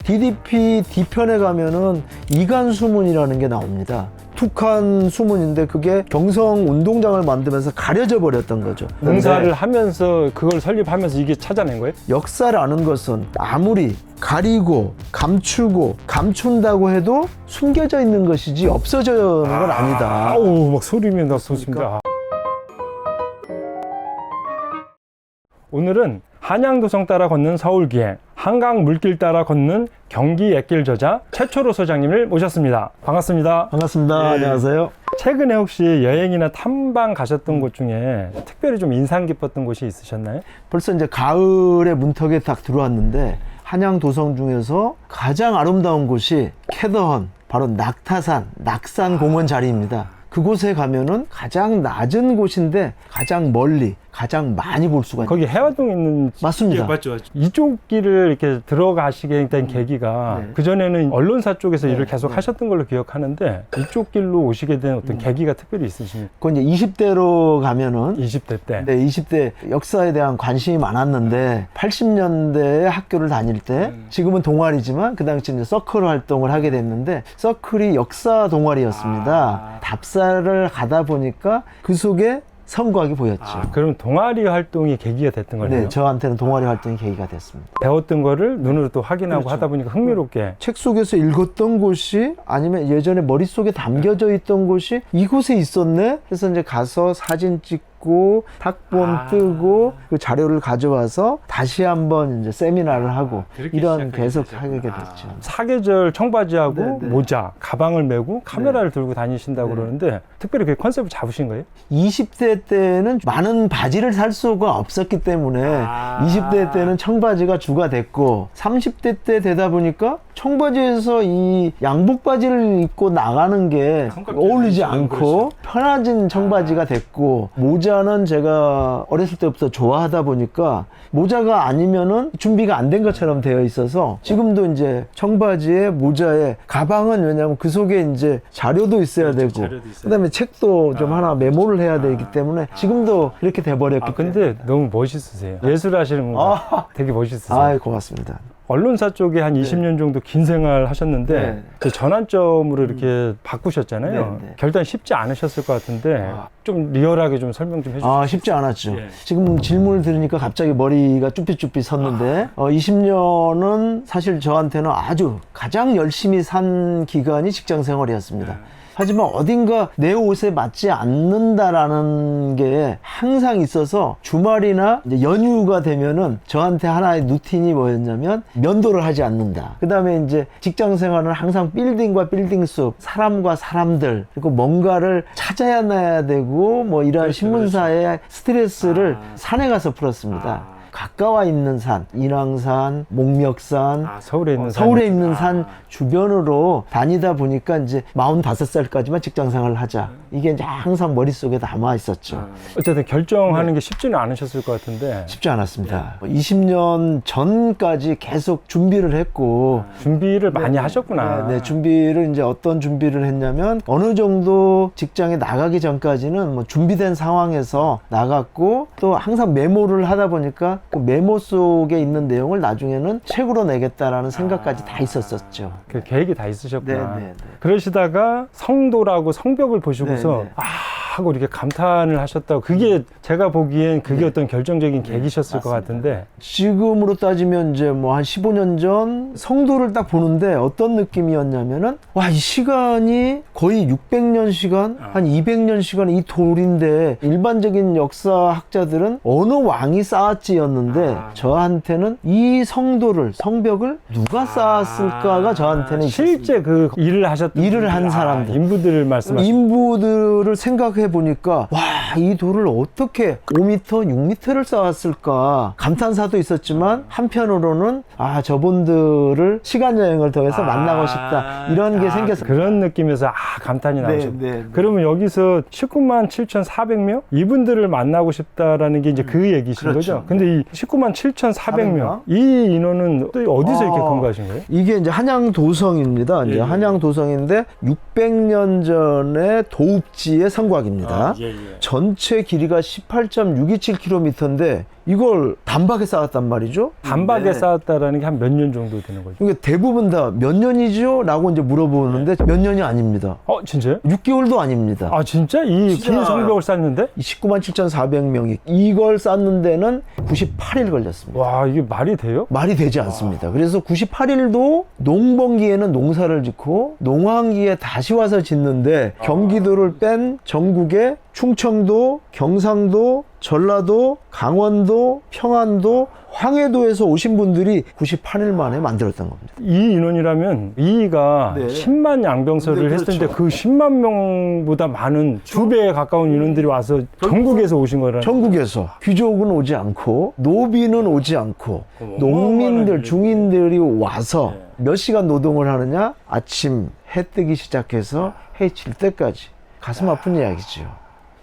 DDP 뒤편에 가면은 이간 수문이라는 게 나옵니다. 툭한 수문인데 그게 경성 운동장을 만들면서 가려져 버렸던 거죠. 공사를 하면서 그걸 설립하면서 이게 찾아낸 거예요? 역사를 아는 것은 아무리 가리고 감추고 감춘다고 해도 숨겨져 있는 것이지 없어지는 건 아니다. 아우 막 소리면 났었습니다. 오늘은 한양도성 따라 걷는 서울기행, 한강 물길 따라 걷는 경기 옛길 저자 최초로 소장님을 모셨습니다. 반갑습니다. 반갑습니다. 네. 안녕하세요. 최근에 혹시 여행이나 탐방 가셨던 곳 중에 특별히 좀 인상 깊었던 곳이 있으셨나요? 벌써 이제 가을의 문턱에 딱 들어왔는데 한양 도성 중에서 가장 아름다운 곳이 캐더헌, 바로 낙타산, 낙산공원 자리입니다. 그곳에 가면은 가장 낮은 곳인데 가장 멀리, 가장 많이 볼 수가 있어요. 거기 해화동 있는 맞습니다. 맞죠. 이쪽 길을 이렇게 들어가시게 된 계기가 네. 그전에는 언론사 쪽에서 네. 일을 계속 하셨던 걸로 기억하는데 이쪽 길로 오시게 된 어떤 계기가 특별히 있으십니까? 그건 이제 20대로 가면은 20대 때. 네, 20대 역사에 대한 관심이 많았는데 80년대에 학교를 다닐 때 지금은 동아리지만 그 당시 이제 서클 활동을 하게 됐는데 서클이 역사 동아리였습니다. 답사를 가다 보니까 그 속에 성곽이 보였죠. 그럼 동아리 활동이 계기가 됐던 거네요. 네, 저한테는 동아리 활동이 계기가 됐습니다. 배웠던 거를 눈으로 또 확인하고 그렇죠. 하다 보니까 흥미롭게 책 속에서 읽었던 곳이 아니면 예전에 머릿속에 담겨져 있던 곳이 이곳에 있었네? 그래서 이제 가서 사진 찍고 탁본 뜨고 그 자료를 가져와서 다시 한번 이제 세미나를 하고 이런 계속 하게 됐죠. 사계절 청바지하고 네, 네. 모자, 가방을 메고 카메라를 들고 다니신다고 네. 그러는데 특별히 그 컨셉을 잡으신 거예요? 20대 때는 많은 바지를 살 수가 없었기 때문에 20대 때는 청바지가 주가 됐고 30대 때 되다 보니까 청바지에서 이 양복 바지를 입고 나가는 게 어울리지 않고 편해진 청바지가 됐고 모자는 제가 어렸을 때부터 좋아하다 보니까 모자가 아니면은 준비가 안 된 것처럼 되어 있어서 지금도 이제 청바지에 모자에 가방은 왜냐하면 그 속에 이제 자료도 있어야 되고 그다음에 책도 좀 하나 메모를 해야 되기 때문에 지금도 이렇게 돼버렸기 때문에. 근데 너무 멋있으세요. 예술하시는 거 되게 멋있으세요. 아이 고맙습니다. 언론사 쪽에 한 20년 정도 긴 생활 하셨는데 네. 그 전환점으로 이렇게 바꾸셨잖아요. 네, 네. 결단 쉽지 않으셨을 것 같은데 좀 리얼하게 좀 설명 좀 해주세요. 쉽지 않았죠. 지금 질문을 들으니까 갑자기 머리가 쭈삣쭈삣 섰는데 20년은 사실 저한테는 아주 가장 열심히 산 기간이 직장 생활이었습니다. 하지만 어딘가 내 옷에 맞지 않는다라는 게 항상 있어서 주말이나 이제 연휴가 되면은 저한테 하나의 루틴이 뭐였냐면 면도를 하지 않는다. 그 다음에 이제 직장 생활은 항상 빌딩과 빌딩 속 사람과 사람들 그리고 뭔가를 찾아야 나야 되고 뭐 이러한 신문사의 스트레스를 산에 가서 풀었습니다. 가까워 있는 산, 인왕산, 목멱산, 서울에 있는 산 주변으로 다니다 보니까 이제 45살까지만 직장 생활을 하자. 이게 이제 항상 머릿속에 남아 있었죠. 어쨌든 결정하는 게 쉽지는 않으셨을 것 같은데 쉽지 않았습니다. 20년 전까지 계속 준비를 했고 준비를 많이 하셨구나. 네, 준비를 이제 어떤 준비를 했냐면 어느 정도 직장에 나가기 전까지는 뭐 준비된 상황에서 나갔고 또 항상 메모를 하다 보니까 그 메모 속에 있는 내용을 나중에는 책으로 내겠다라는 생각까지 다 있었었죠. 그 계획이 다 있으셨구나. 네. 그러시다가 성도라고 성벽을 보시고서 네. 하고 이렇게 감탄을 하셨다고 그게 제가 보기엔 그게 어떤 결정적인 계기셨을 것 같은데 지금으로 따지면 이제 뭐 한 15년 전 성도를 딱 보는데 어떤 느낌이었냐면은 와, 이 시간이 거의 600년 시간, 한 200년 시간 이 돌인데 일반적인 역사학자들은 어느 왕이 쌓았지였는데 저한테는 이 성도를, 성벽을 누가 쌓았을까가 저한테는 실제 그 일을 하셨던 일을 한 사람들, 인부들을 말씀하시는 인부들을 생각해 보니까 와, 이 돌을 어떻게 5m, 6m를 쌓았을까 감탄사도 있었지만 한편으로는 저분들을 시간여행을 통해서 만나고 싶다 이런 게 생겨서 그런 느낌에서 감탄이 나오셨고 네. 그러면 여기서 19만 7,400명 이분들을 만나고 싶다라는 게 이제 그 얘기신 그렇죠. 거죠. 근데 이 19만 7,400명 이 인원은 또 어디서 이렇게 근거하신 거예요? 이게 이제 한양 도성입니다. 이제 한양 도성인데 600년 전에 도읍지의 성곽입니다. 전체 길이가 18.627km인데 이걸 단박에 쌓았단 말이죠. 단박에 네. 쌓았다라는 게 한 몇 년 정도 되는 거죠? 그러니까 대부분 다 몇 년이죠? 라고 이제 물어보는데 몇 년이 아닙니다. 진짜요? 6개월도 아닙니다. 아 진짜? 이 진짜. 긴 성벽을 쌓는데? 19만 7,400명이 이걸 쌓는 데는 98일 걸렸습니다. 와 이게 말이 돼요? 말이 되지 않습니다. 그래서 98일도 농번기에는 농사를 짓고 농한기에 다시 와서 짓는데 경기도를 뺀 전국에 충청도, 경상도, 전라도, 강원도, 평안도, 황해도에서 오신 분들이 98일 만에 만들었던 겁니다. 이 인원이라면 이가 네. 10만 양병설을 네, 했을 때 그렇죠. 그 10만 명보다 많은 2배에 가까운 인원들이 와서 전국에서 오신 거라는. 전국에서 귀족은 오지 않고 노비는 오지 않고 농민들, 중인들이 와서 몇 시간 노동을 하느냐? 아침 해 뜨기 시작해서 해 질 때까지. 가슴 아픈 이야기죠.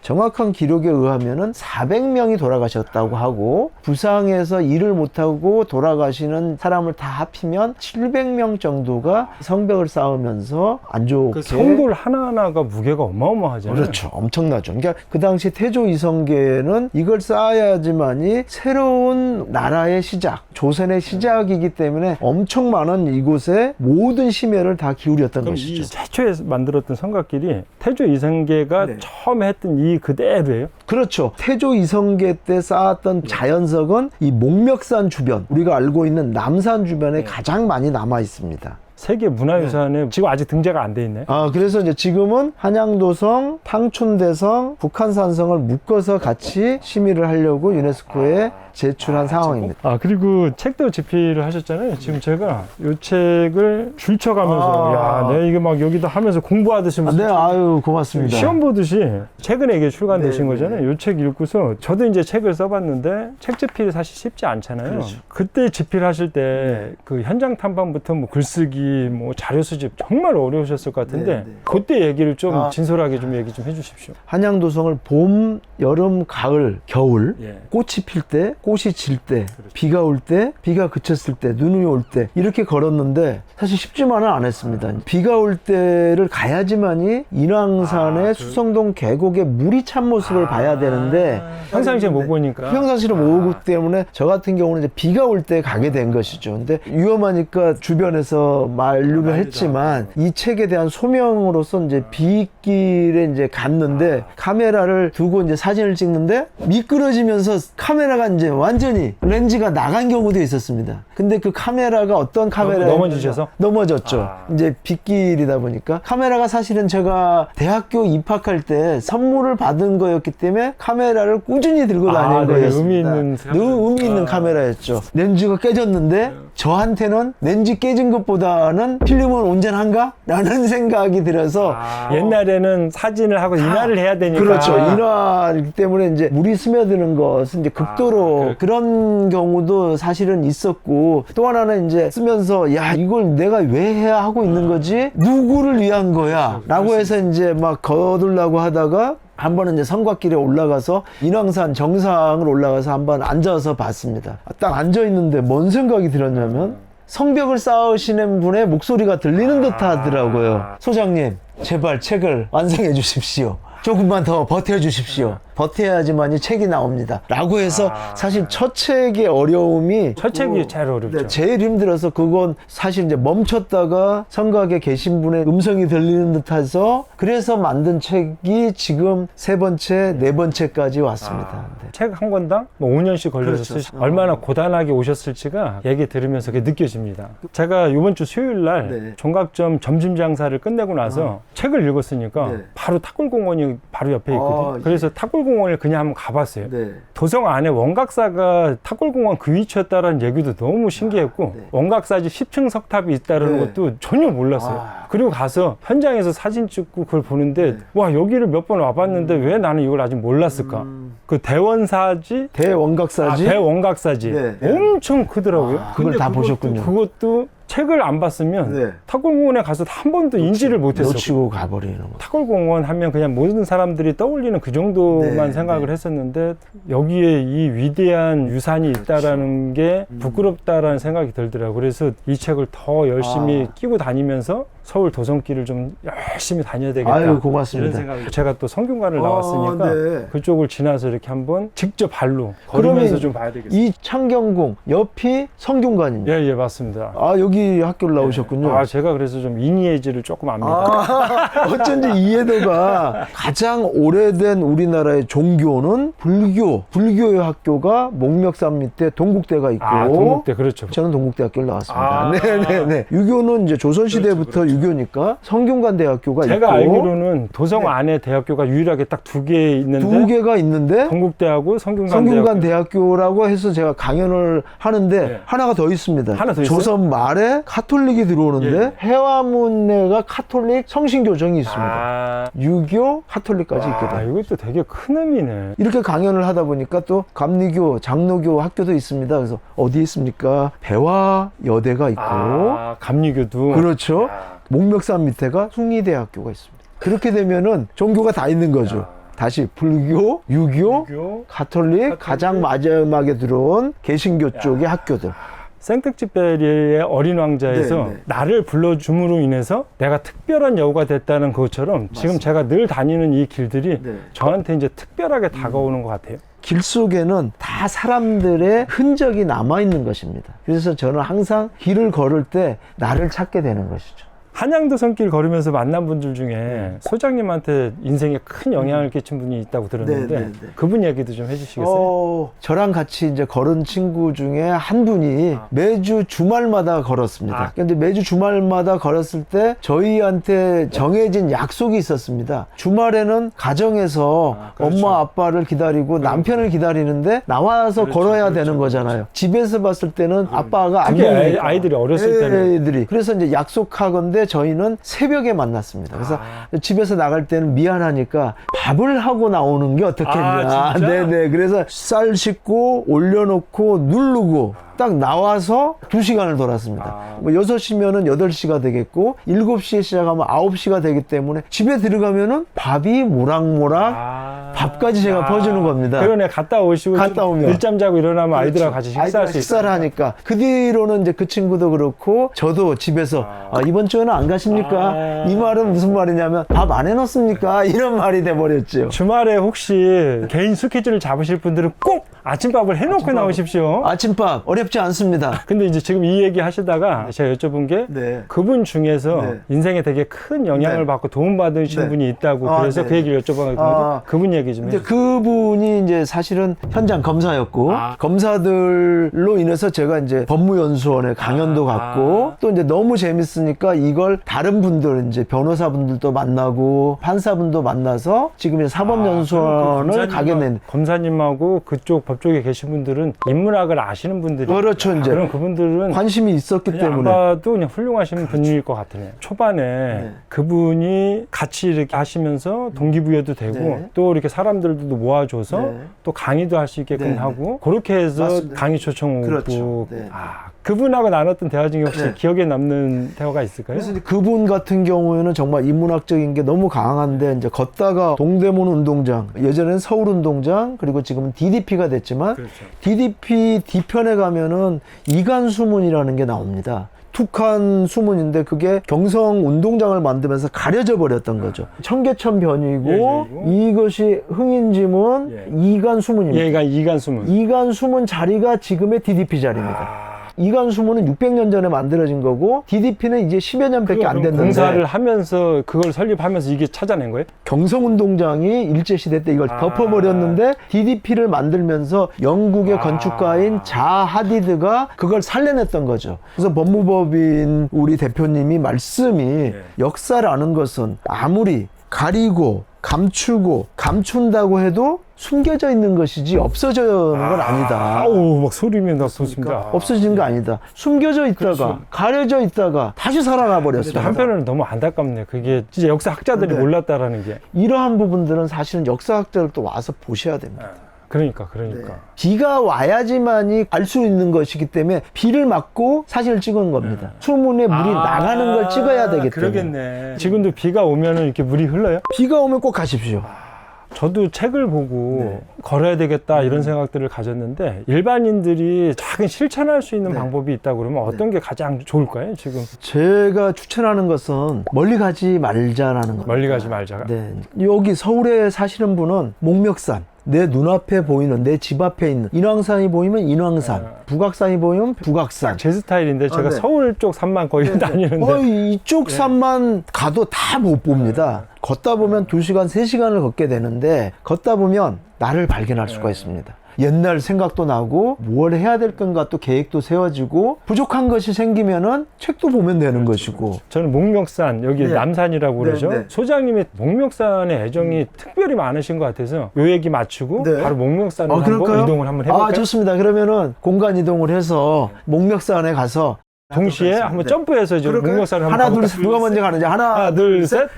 정확한 기록에 의하면은 400명이 돌아가셨다고 하고 부상해서 일을 못하고 돌아가시는 사람을 다 합치면 700명 정도가 성벽을 쌓으면서 안 좋게 그 성돌 하나하나가 무게가 어마어마하잖아요. 그렇죠. 엄청나죠. 그러니까 그 당시 태조 이성계는 이걸 쌓아야지만이 새로운 나라의 시작, 조선의 시작이기 때문에 엄청 많은 이곳에 모든 심혈을 다 기울였던 그럼 것이죠. 이 최초에 만들었던 성곽길이 태조 이성계가 네. 처음에 했던 이 그대로예요? 그렇죠. 태조 이성계 때 쌓았던 자연석은 이 목멱산 주변, 우리가 알고 있는 남산 주변에 가장 많이 남아 있습니다. 세계 문화유산에 지금 아직 등재가 안 돼 있네. 그래서 이제 지금은 한양도성, 탕춘대성, 북한산성을 묶어서 같이 심의를 하려고 유네스코에 제출한 상황입니다. 그리고 책도 집필을 하셨잖아요. 지금 제가 이 책을 줄쳐가면서 내가 이게 막 여기다 하면서 공부하듯이 무슨 네, 아유, 고맙습니다. 시험 보듯이 최근에 이게 출간되신 네, 거잖아요. 이 책 읽고서 저도 이제 책을 써봤는데 책 집필이 사실 쉽지 않잖아요. 그렇죠. 그때 집필하실 때 그 현장 탐방부터 뭐 글쓰기, 뭐 자료 수집 정말 어려우셨을 것 같은데 네, 네. 그때 얘기를 좀 진솔하게 좀 얘기 좀 해주십시오. 한양도성을 봄, 여름, 가을, 겨울 예. 꽃이 필 때, 꽃이 질 때, 비가 올 때, 비가 그쳤을 때, 눈이 올 때 이렇게 걸었는데 사실 쉽지만은 않았습니다. 비가 올 때를 가야지만이 인왕산의 수성동 계곡의 물이 찬 모습을 봐야 되는데 평상시에 못 보니까. 평상시를 못 오기 때문에 저 같은 경우는 이제 비가 올 때 가게 된 것이죠. 근데 위험하니까 주변에서 만류를 했지만 이 책에 대한 소명으로서 이제 비길에 이제 갔는데 카메라를 두고 이제 사진을 찍는데 미끄러지면서 카메라가 이제 완전히 렌즈가 나간 경우도 있었습니다. 근데 그 카메라가 어떤 카메라에 넘어지셔서? 넘어졌죠. 이제 빗길이다 보니까 카메라가 사실은 제가 대학교 입학할 때 선물을 받은 거였기 때문에 카메라를 꾸준히 들고 다니는 네, 거였습니다. 의미 있는 의미 있는 카메라였죠. 렌즈가 깨졌는데 저한테는 렌즈 깨진 것보다는 필름은 온전한가? 라는 생각이 들어서 옛날에는 사진을 하고 인화를 해야 되니까. 그렇죠. 인화이기 때문에 이제 물이 스며드는 것은 이제 극도로 그런 경우도 사실은 있었고 또 하나는 이제 쓰면서 야 이걸 내가 왜 해야 하고 있는 거지? 누구를 위한 거야? 라고 해서 이제 막 거두려고 하다가 한 번은 이제 성곽길에 올라가서 인왕산 정상을 올라가서 한번 앉아서 봤습니다. 딱 앉아 있는데 뭔 생각이 들었냐면 성벽을 쌓으시는 분의 목소리가 들리는 듯 하더라고요. 소장님, 제발 책을 완성해 주십시오. 조금만 더 버텨 주십시오. 버텨야지만이 책이 나옵니다. 라고 해서 사실 첫 책의 어려움이 첫 책이 제일 어렵죠. 네, 제일 힘들어서 그건 사실 이제 멈췄다가 성곽에 계신 분의 음성이 들리는 듯해서 그래서 만든 책이 지금 세 번째, 네 번째까지 왔습니다. 네. 책 한 권당 뭐 5년씩 걸려서 그렇죠. 쓰시 얼마나 고단하게 오셨을지가 얘기 들으면서 그게 느껴집니다. 제가 이번 주 수요일 날 네. 종각점 점심 장사를 끝내고 나서 책을 읽었으니까 네. 바로 탁골공원이 바로 옆에 있거든요. 예. 그래서 탁골공원을 그냥 한번 가봤어요. 네. 도성 안에 원각사가 탁골공원 그 위치였다라는 얘기도 너무 신기했고 네. 원각사지 10층 석탑이 있다는 네. 것도 전혀 몰랐어요. 그리고 가서 현장에서 사진 찍고 그걸 보는데 와 여기를 몇 번 와봤는데 왜 나는 이걸 아직 몰랐을까? 그 대원사지? 대원각사지? 대원각사지. 네. 엄청 크더라고요. 그걸 근데 다 그것도- 보셨군요. 그것도 책을 안 봤으면 네. 탁골공원에 가서 한 번도 인지를 못했어요. 놓치고 가버리는 거. 탁골공원 하면 그냥 모든 사람들이 떠올리는 그 정도만 네, 생각을 네. 했었는데 여기에 이 위대한 유산이 있다라는 게 부끄럽다라는 생각이 들더라고요. 그래서 이 책을 더 열심히 끼고 다니면서 서울 도성길을 좀 열심히 다녀야 되겠다. 아유, 고맙습니다. 이런 생각이. 제가 또 성균관을 나왔으니까 네. 그쪽을 지나서 이렇게 한번 직접 발로 걸으면서 좀 봐야 되겠어요. 이 창경궁 옆이 성균관입니다. 예, 맞습니다. 아, 여기 학교를 나오셨군요. 아, 제가 그래서 좀 이니에이지를 조금 압니다. 아, 어쩐지 이해도가 가장 오래된 우리나라의 종교는 불교의 학교가 목멱산 밑에 동국대가 있고. 아, 동국대, 그렇죠. 저는 동국대학교를 나왔습니다. 아. 네네네. 유교는 이제 조선시대부터 그렇죠. 유교니까 성균관 대학교가 있고. 제가 알기로는 도성 네. 안에 대학교가 유일하게 딱 2개 있는데 두 개가 있는데 동국대하고 성균관 성균관 대학교라고 해서 제가 강연을 하는데 네. 하나가 더 있습니다. 하나 더 있어요? 조선 말에 카톨릭이 들어오는데 예. 해화문내가 카톨릭 성신교정이 있습니다. 아, 유교, 카톨릭까지 있게 돼요. 이것도 되게 큰 의미네. 이렇게 강연을 하다 보니까 또 감리교, 장로교 학교도 있습니다. 그래서 어디 있습니까? 배화여대가 있고 감리교도. 그렇죠. 야. 목멱산 밑에가 숭의대학교가 있습니다. 그렇게 되면은 종교가 다 있는 거죠. 야. 다시 불교, 유교, 유교. 가톨릭, 가장 마지막에 들어온 개신교 쪽의 학교들. 생텍쥐페리의 어린 왕자에서 네, 네. 나를 불러줌으로 인해서 내가 특별한 여우가 됐다는 것처럼 지금 제가 늘 다니는 이 길들이 네. 저한테 이제 특별하게 다가오는 것 같아요. 길 속에는 다 사람들의 흔적이 남아있는 것입니다. 그래서 저는 항상 길을 걸을 때 나를 찾게 되는 것이죠. 한양도 손길 걸으면서 만난 분들 중에 소장님한테 인생에 큰 영향을 끼친 분이 있다고 들었는데 네, 네, 네. 그분 얘기도 좀 해주시겠어요? 저랑 같이 이제 걸은 친구 중에 한 분이 매주 주말마다 걸었습니다. 근데 매주 주말마다 걸었을 때 저희한테 정해진 약속이 있었습니다. 주말에는 가정에서 그렇죠. 엄마 아빠를 기다리고 남편을 기다리는데 나와서 그렇죠, 걸어야 그렇죠, 되는 거잖아요. 집에서 봤을 때는 아빠가 안 특히 보니까. 아이들이 어렸을 때는 애들이. 그래서 이제 약속하건데 저희는 새벽에 만났습니다. 그래서 집에서 나갈 때는 미안하니까 밥을 하고 나오는 게 어떻겠냐. 진짜? 네네. 그래서 쌀 씻고 올려놓고 누르고 딱 나와서 2시간을 돌았습니다. 뭐 6시면은 8시가 되겠고 7시에 시작하면 9시가 되기 때문에 집에 들어가면은 밥이 모락모락 밥까지 제가 퍼주는 겁니다. 그러네. 갔다 오시고 갔다 오면. 늦잠 자고 일어나면 아이들하고 같이 식사할 수 있어요. 식사를 하니까 그 뒤로는 이제 그 친구도 그렇고 저도 집에서 이번 주에는 안 가십니까? 이 말은 무슨 말이냐면 밥 안 해놓습니까? 이런 말이 돼버렸죠. 주말에 혹시 개인 스케줄을 잡으실 분들은 꼭 아침밥을 해놓고 나오십시오. 아침밥 어렵지 않습니다. 근데 이제 지금 이 얘기 하시다가 제가 여쭤본 게 네. 그분 중에서 네. 인생에 되게 큰 영향을 네. 받고 도움받으신 네. 분이 있다고 아, 그래서 네. 그 얘기를 여쭤봤거든요. 그분 얘기 좀 근데 해주세요. 그분이 이제 사실은 현장 검사였고 검사들로 인해서 제가 이제 법무연수원에 강연도 갔고 또 이제 너무 재밌으니까 이걸 다른 분들 이제 변호사분들도 만나고 판사분도 만나서 지금 이제 사법연수원을 가게 된. 검사님하고 그쪽 법조계 계신 분들은 인문학을 아시는 분들이 그렇죠. 이제 그럼 그분들은 관심이 있었기 그냥 안 때문에. 봐도 그냥 훌륭하신 분일 것 같으네요. 초반에 그분이 같이 이렇게 하시면서 동기부여도 되고 네. 또 이렇게 사람들도 모아줘서 네. 또 강의도 할 수 있게끔 네. 하고 그렇게 해서 맞습니다. 강의 초청 오고 그렇죠. 네. 그분하고 나눴던 대화 중에 혹시 네. 기억에 남는 대화가 있을까요? 그래서 그분 같은 경우에는 정말 인문학적인 게 너무 강한데 이제 걷다가 동대문 운동장, 예전에는 서울 운동장, 그리고 지금은 DDP가 됐지만 그렇죠. DDP 뒤편에 가면은 이간수문이라는 게 나옵니다. 툭한 수문인데 그게 경성 운동장을 만들면서 가려져 버렸던 거죠. 청계천변이고 이것이 흥인지문 이간수문입니다. 얘가 이간수문. 이간수문 자리가 지금의 DDP 자리입니다. 이간수문은 600년 전에 만들어진 거고 DDP는 이제 10여 년밖에 안 됐는데 공사를 하면서 그걸 설립하면서 이게 찾아낸 거예요? 경성운동장이 일제시대 때 이걸 덮어버렸는데 DDP를 만들면서 영국의 건축가인 자 하디드가 그걸 살려냈던 거죠. 그래서 법무법인 우리 대표님이 말씀이 역사를 아는 것은 아무리 가리고 감추고 감춘다고 해도 숨겨져 있는 것이지 없어지는 건 아니다. 아우 막 소리가 났었습니다. 없어지는 거 아니다. 숨겨져 있다가 그렇죠. 가려져 있다가 다시 살아나 버렸어요. 한편으로는 너무 안타깝네. 그게 진짜 역사학자들이 네. 몰랐다라는 게. 이러한 부분들은 사실은 역사학자들도 와서 보셔야 됩니다. 그러니까. 비가 와야지만이 알 수 있는 것이기 때문에 비를 맞고 사진을 찍은 겁니다. 수문에 물이 나가는 걸 찍어야 되기 때문에. 그러겠네. 지금도 비가 오면은 이렇게 물이 흘러요? 비가 오면 꼭 가십시오. 저도 책을 보고 걸어야 되겠다 이런 생각들을 가졌는데 일반인들이 작은 실천할 수 있는 방법이 있다 그러면 어떤 게 가장 좋을까요? 지금 제가 추천하는 것은 멀리 가지 말자라는 거. 멀리 가지 말자. 네. 여기 서울에 사시는 분은 목멱산. 내 눈앞에 보이는, 내 집 앞에 있는 인왕산이 보이면 인왕산, 북악산이 보이면 북악산. 제 스타일인데 제가 네. 서울 쪽 산만 거의 다니는데 이쪽 산만 가도 다 못 봅니다. 걷다 보면 2시간, 3시간을 걷게 되는데 걷다 보면 나를 발견할 수가 있습니다. 옛날 생각도 나고 뭘 해야 될 건가 또 계획도 세워지고 부족한 것이 생기면은 책도 보면 되는 것이고. 저는 목멱산 여기 남산이라고 그러죠. 소장님이 목멱산에 애정이 특별히 많으신 것 같아서 요 얘기 맞추고 바로 목멱산으로 한번 이동을 한번 해볼까요? 좋습니다. 그러면 공간 이동을 해서 목멱산에 가서 동시에 한번 점프해서 이제 목멱산을 한번 하나 둘 가볼까요? 셋 누가 먼저 가는지 하나 둘 셋.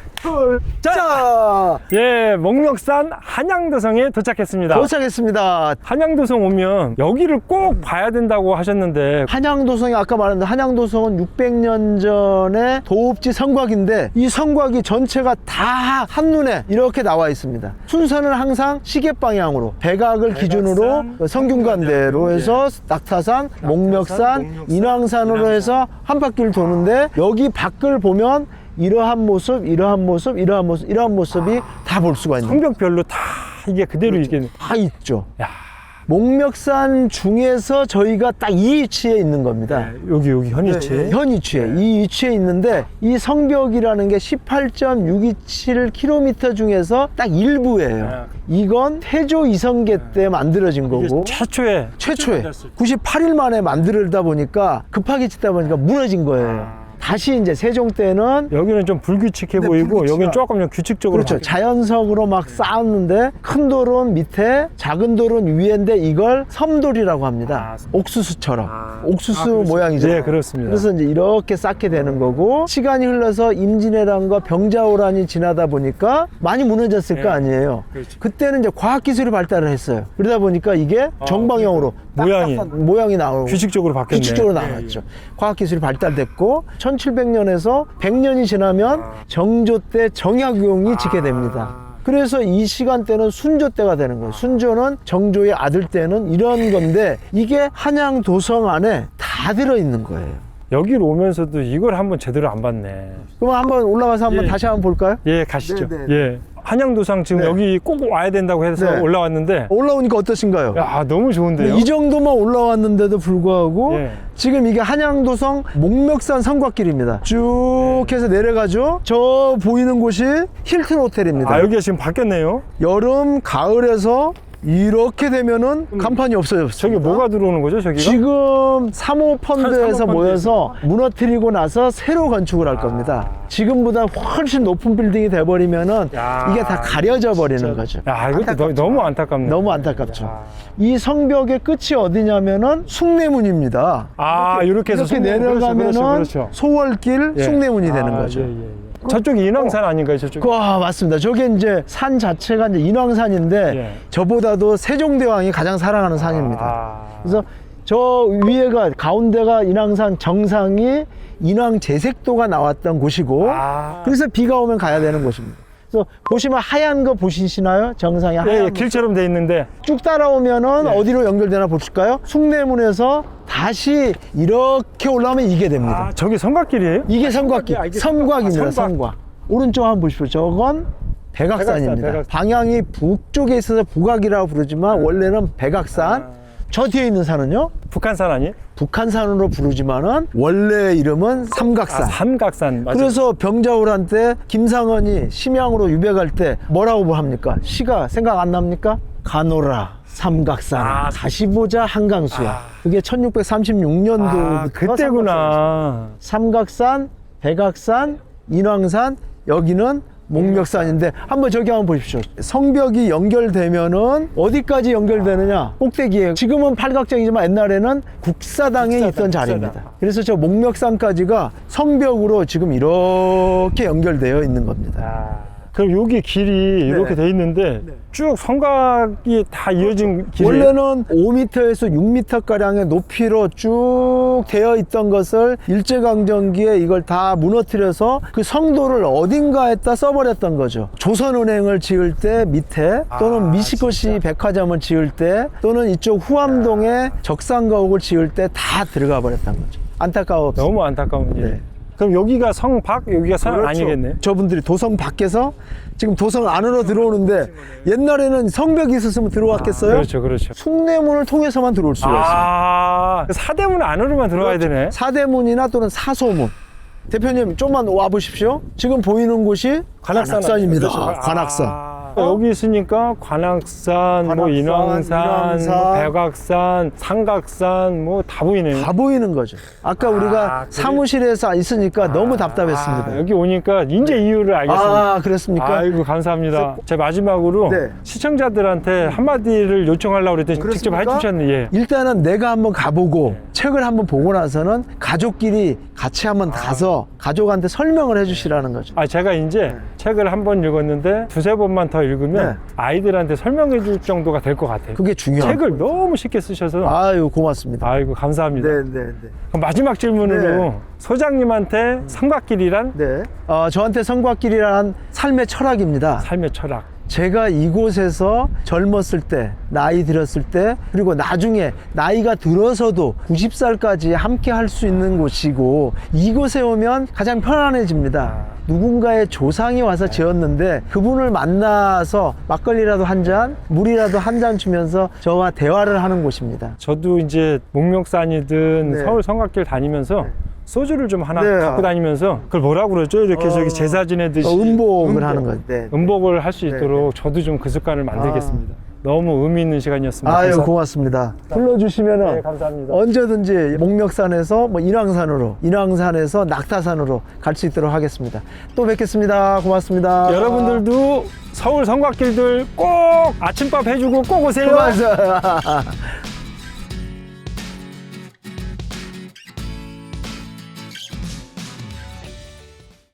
자, 예, 목멱산 한양도성에 도착했습니다. 도착했습니다. 한양도성 오면 여기를 꼭 봐야 된다고 하셨는데 한양도성이 아까 말했는데 한양도성은 600년 전에 도읍지 성곽인데 이 성곽이 전체가 다 한눈에 이렇게 나와 있습니다. 순서는 항상 시계 방향으로 백악을 기준으로 성균관대로 해서 낙타산, 목멱산, 인왕산으로 해서 한 바퀴를 도는데 여기 밖을 보면 이러한 모습, 이러한 모습, 이러한 모습, 이러한 모습이 다 볼 수가 있는 성벽별로 다 이게 그대로 이게 다 있죠. 야. 목멱산 중에서 저희가 딱 이 위치에 있는 겁니다. 여기 현 위치에 현 위치에 이 위치에 있는데 이 성벽이라는 게 18.627km 중에서 딱 일부예요. 이건 태조 이성계 때 만들어진 거고 최초에 98일 만에 만들다 보니까 급하게 짓다 보니까 무너진 거예요. 다시 이제 세종 때는 여기는 좀 불규칙해 보이고 여기는 조금 좀 규칙적으로 그렇죠. 자연석으로 막 쌓았는데 큰 돌은 밑에 작은 돌은 위에인데 이걸 섬돌이라고 합니다. 옥수수처럼 옥수수 모양이죠. 네, 그렇습니다. 그래서 이제 이렇게 쌓게 되는 거고 시간이 흘러서 임진왜란과 병자호란이 지나다 보니까 많이 무너졌을 거 아니에요. 그렇죠. 그때는 이제 과학기술이 발달을 했어요. 그러다 보니까 이게 정방형으로 모양이 나오고 규칙적으로 바뀌었네. 규칙적으로 나왔죠. 과학기술이 발달됐고 1700년에서 100년이 지나면 정조 때 정약용이 짓게 됩니다. 그래서 이 시간대는 순조 때가 되는 거예요. 순조는 정조의 아들 때는 이런 건데 이게 한양도성 안에 다 들어있는 거예요. 여기로 오면서도 이걸 한번 제대로 안 봤네. 그럼 한번 올라가서 한번 다시 한번 볼까요? 예, 가시죠. 예. 한양도성 지금 여기 꼭 와야 된다고 해서 올라왔는데 올라오니까 어떠신가요? 야, 너무 좋은데요? 이 정도만 올라왔는데도 불구하고 예. 지금 이게 한양도성 목멱산 성곽길입니다. 쭉 해서 내려가죠. 저 보이는 곳이 힐튼 호텔입니다. 여기가 지금 바뀌었네요. 여름, 가을에서 이렇게 되면은 간판이 없어졌어요. 저기 뭐가 들어오는 거죠, 저기가? 지금 사모펀드에서 사모펀드에서 모여서 무너뜨리고 나서 새로 건축을 할 겁니다. 지금보다 훨씬 높은 빌딩이 돼버리면은 이게 다 가려져 버리는 거죠. 야, 이것도 너무 안타깝네. 너무 안타깝죠. 이 성벽의 끝이 어디냐면은 숭례문입니다. 이렇게 해서 내려가면은 그렇죠. 소월길 숭례문이 되는 거죠. 저쪽이 인왕산 아닌가요, 저쪽? 맞습니다. 저게 이제 산 자체가 이제 인왕산인데 저보다도 세종대왕이 가장 사랑하는 산입니다. 그래서 저 위에가 가운데가 인왕산 정상이 인왕제색도가 나왔던 곳이고 그래서 비가 오면 가야 되는 곳입니다. 그래서 보시면 하얀 거 보시나요? 정상에 하얀 거. 길처럼 돼 있는데 쭉 따라오면은 어디로 연결되나 보실까요? 숭례문에서 다시 이렇게 올라오면 이게 됩니다. 저기 성곽길이에요? 이게 성곽길, 섬곽입니다. 섬곽. 오른쪽 한번 보십시오. 저건 백악산입니다. 백악산. 방향이 북쪽에 있어서 북악이라고 부르지만 원래는 백악산. 저 뒤에 있는 산은요? 북한산 아니에요? 북한산으로 부르지만은 원래 이름은 삼각산. 삼각산. 맞아요. 그래서 병자호란 때 김상헌이 심양으로 유배갈 때 뭐라고 합니까? 시가 생각 안 납니까? 가노라 삼각산 다시 보자 한강수야. 그게 1636년도부터 그때구나. 삼각산, 백악산, 인왕산, 여기는 목멱산인데 한번 저기 한번 보십시오. 성벽이 연결되면은 어디까지 연결되느냐? 꼭대기에. 지금은 팔각정이지만 옛날에는 국사당에 있던 자리입니다. 그래서 저 목멱산까지가 성벽으로 지금 이렇게 연결되어 있는 겁니다. 그럼 여기 길이 이렇게 돼 있는데 쭉 성곽이 다 이어진 길이 원래는 5m에서 6m가량의 높이로 쭉 되어 있던 것을 일제강점기에 이걸 다 무너뜨려서 그 성도를 어딘가에다 써버렸던 거죠. 조선은행을 지을 때 밑에 또는 미시코시 백화점을 지을 때 또는 이쪽 후암동에 적산가옥을 지을 때 다 들어가 버렸던 거죠. 안타까웠어요. 너무 안타까운 일. 네. 그럼 여기가 성 밖, 여기가 성 아니겠네. 저분들이 도성 밖에서 지금 도성 안으로 들어오는데 옛날에는 성벽이 있었으면 들어왔겠어요? 그렇죠, 그렇죠. 숭례문을 통해서만 들어올 수가 있어요. 아, 사대문 안으로만 들어가야 되네. 사대문이나 또는 사소문. 대표님 좀만 와 보십시오. 지금 보이는 곳이 관악산입니다. 그렇죠. 관악산. 여기 있으니까 관악산, 뭐 관악산, 인왕산, 뭐 백악산, 삼각산 뭐 다 보이네요. 다 보이는 거죠. 아까 우리가 그래? 사무실에서 있으니까 너무 답답했습니다. 여기 오니까 이제 이유를 알겠습니다. 아, 그렇습니까? 아이고 감사합니다. 제 마지막으로 네. 시청자들한테 한마디를 요청하려고 그랬더니 직접 그렇습니까? 해주셨네. 예. 일단은 내가 한번 가보고 책을 한번 보고 나서는 가족끼리 같이 한번 가서 가족한테 설명을 해주시라는 거죠. 제가 이제 책을 한 번 읽었는데 두세 번만 더 읽으면 네. 아이들한테 설명해 줄 정도가 될 것 같아요. 그게 중요한 책을 너무 쉽게 쓰셔서 아유, 고맙습니다. 아이고 감사합니다. 네, 네, 네. 그럼 마지막 질문으로 네. 소장님한테 성곽길이란 네. 저한테 성곽길이란 삶의 철학입니다. 삶의 철학. 제가 이곳에서 젊었을 때, 나이 들었을 때, 그리고 나중에 나이가 들어서도 90살까지 함께 할 수 있는 곳이고, 이곳에 오면 가장 편안해집니다. 누군가의 조상이 와서 지었는데 그분을 만나서 막걸리라도 한 잔, 물이라도 한 잔 주면서 저와 대화를 하는 곳입니다. 저도 이제 목멱산이든 네. 서울 성곽길 다니면서 소주를 좀 하나 네. 갖고 다니면서 그걸 뭐라고 그러죠? 이렇게 저기 제사 지내듯이 음복을 하는 거죠. 네. 음복을 할 수 네, 있도록 저도 좀 그 습관을 만들겠습니다. 너무 의미 있는 시간이었습니다. 아유, 감사합니다. 고맙습니다. 불러주시면은 네, 감사합니다. 언제든지 목멱산에서 뭐 인왕산으로, 인왕산에서 낙타산으로 갈 수 있도록 하겠습니다. 또 뵙겠습니다. 고맙습니다. 여러분들도 서울 성곽길들 꼭 아침밥 해주고 꼭 오세요. 고맙습니다.